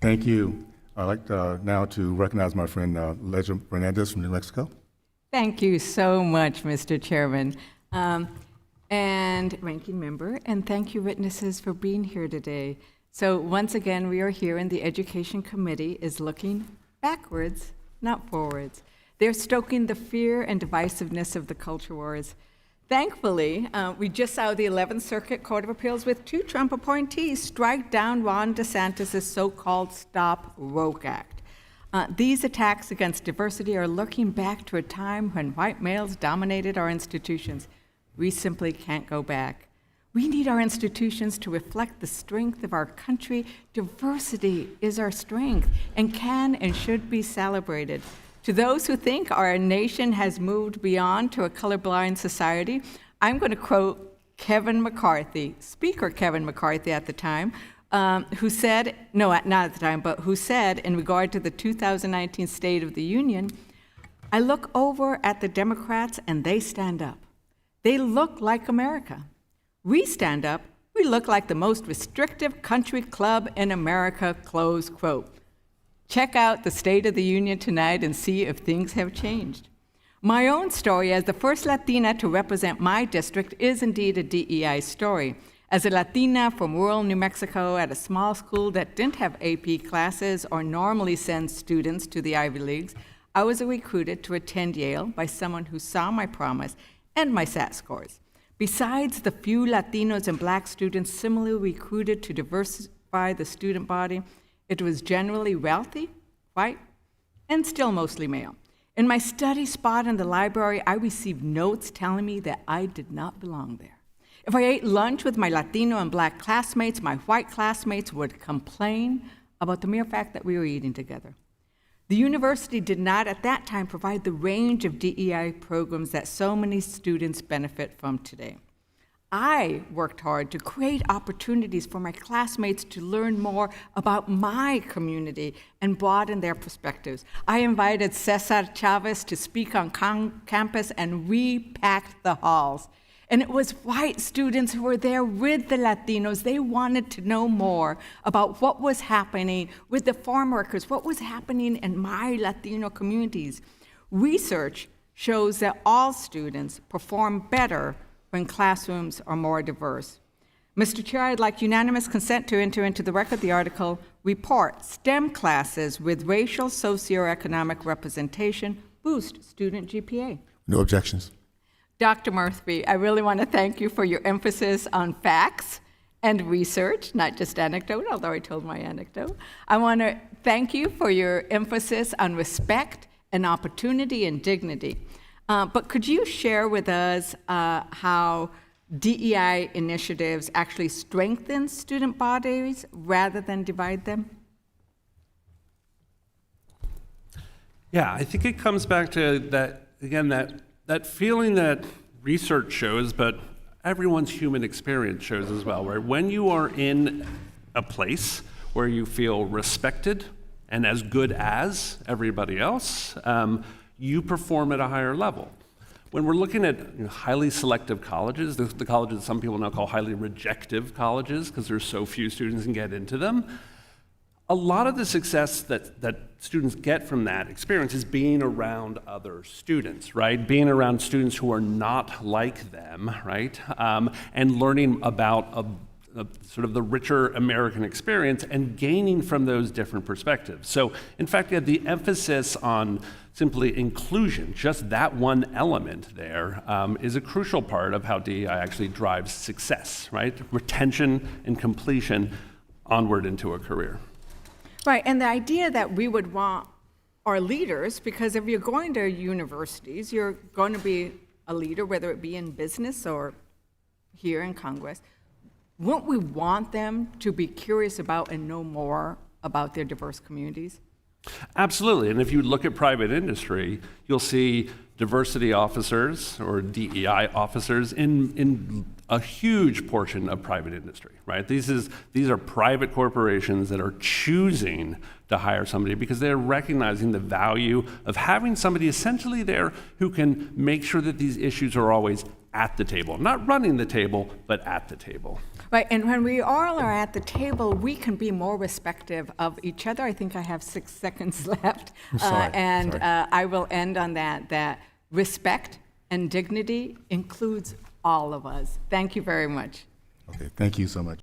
Thank you. I'd like now to recognize my friend Leger Fernandez from New Mexico. Thank you so much, Mr. Chairman, and Ranking Member, and thank you, witnesses, for being here today. So once again, we are here, and the Education Committee is looking backwards, not forwards. They're stoking the fear and divisiveness of the culture wars. Thankfully, we just saw the 11th Circuit Court of Appeals with 2 Trump appointees strike down Ron DeSantis' so-called Stop Woke Act. These attacks against diversity are looking back to a time when white males dominated our institutions. We simply can't go back. We need our institutions to reflect the strength of our country. Diversity is our strength and can and should be celebrated. To those who think our nation has moved beyond to a colorblind society, I'm going to quote Kevin McCarthy, Speaker Kevin McCarthy at the time, who said, no, not at the time, but who said in regard to the 2019 State of the Union, I look over at the Democrats and they stand up. They look like America. We stand up, we look like the most restrictive country club in America, close quote. Check out the State of the Union tonight and see if things have changed. My own story as the first Latina to represent my district is indeed a DEI story. As a Latina from rural New Mexico at a small school that didn't have AP classes or normally sends students to the Ivy Leagues, I was recruited to attend Yale by someone who saw my promise and my SAT scores. Besides the few Latinos and Black students similarly recruited to diversify the student body, it was generally wealthy, white, and still mostly male. In my study spot in the library, I received notes telling me that I did not belong there. If I ate lunch with my Latino and Black classmates, my white classmates would complain about the mere fact that we were eating together. The university did not at that time provide the range of DEI programs that so many students benefit from today. I worked hard to create opportunities for my classmates to learn more about my community and broaden their perspectives. I invited Cesar Chavez to speak on campus and repacked the halls. And it was white students who were there with the Latinos. They wanted to know more about what was happening with the farm workers, what was happening in my Latino communities. Research shows that all students perform better when classrooms are more diverse. Mr. Chair, I'd like unanimous consent to enter into the record the article, Report, STEM Classes with Racial Socioeconomic Representation Boost Student GPA. No objections. Dr. Murphy, I really want to thank you for your emphasis on facts and research, not just anecdote, although I told my anecdote. I want to thank you for your emphasis on respect and opportunity and dignity. But could you share with us how DEI initiatives actually strengthen student bodies rather than divide them? Yeah, I think it comes back to that, again, that feeling that research shows, but everyone's human experience shows as well, where when you are in a place where you feel respected and as good as everybody else, you perform at a higher level. When we're looking at highly selective colleges, the colleges some people now call highly rejective colleges because there's so few students can get into them, a lot of the success that students get from that experience is being around other students, right? Being around students who are not like them, right? And learning about sort of the richer American experience and gaining from those different perspectives. So, in fact, yeah, the emphasis on simply inclusion, just that one element there, is a crucial part of how DEI actually drives success, right? Retention and completion onward into a career. Right, and the idea that we would want our leaders, because if you're going to universities, you're going to be a leader, whether it be in business or here in Congress. Wouldn't we want them to be curious about and know more about their diverse communities? Absolutely, and if you look at private industry, you'll see diversity officers or DEI officers in a huge portion of private industry, right? These are private corporations that are choosing to hire somebody because they're recognizing the value of having somebody essentially there who can make sure that these issues are always at the table, not running the table, but at the table. Right, and when we all are at the table, we can be more respectful of each other. I think I have 6 seconds left. I'm sorry, And sorry. I will end on that respect and dignity includes all of us. Thank you very much. Okay, thank you so much.